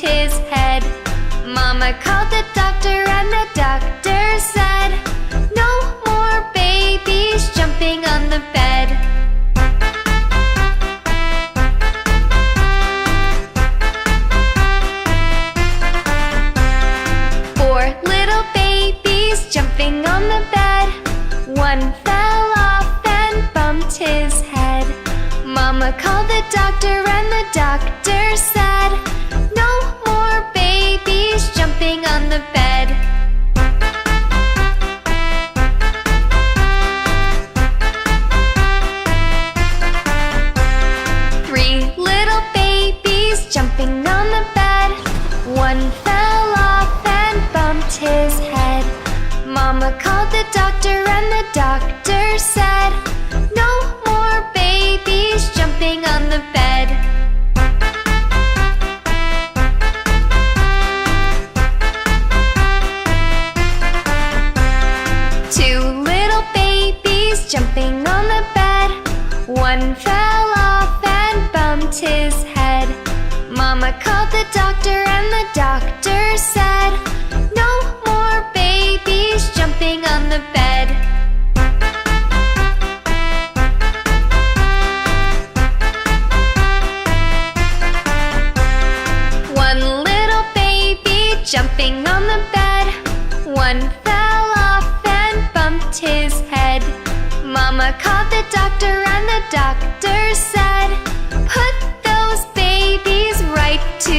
his head. Mama called the doctor and the doctor said, "No more babies jumping on the bed." Four little babies jumping on the bed. One fell off and bumped his head. Mama called the doctor and the doctor said, "No more babies jumping on the bed." Three little babies jumping on the bed. One fell off and bumped his head. Mama called the doctor and the doctor said, "No more babies jumping on the bed." Two little babies jumping on the bed. One fell off and bumped his head. Mama called the doctor and the doctor said, "No more babies jumping on the bed." One little baby jumping on the bed. One fell off and bumped his head. Mama called the doctor and the doctor said, "Put those babies right to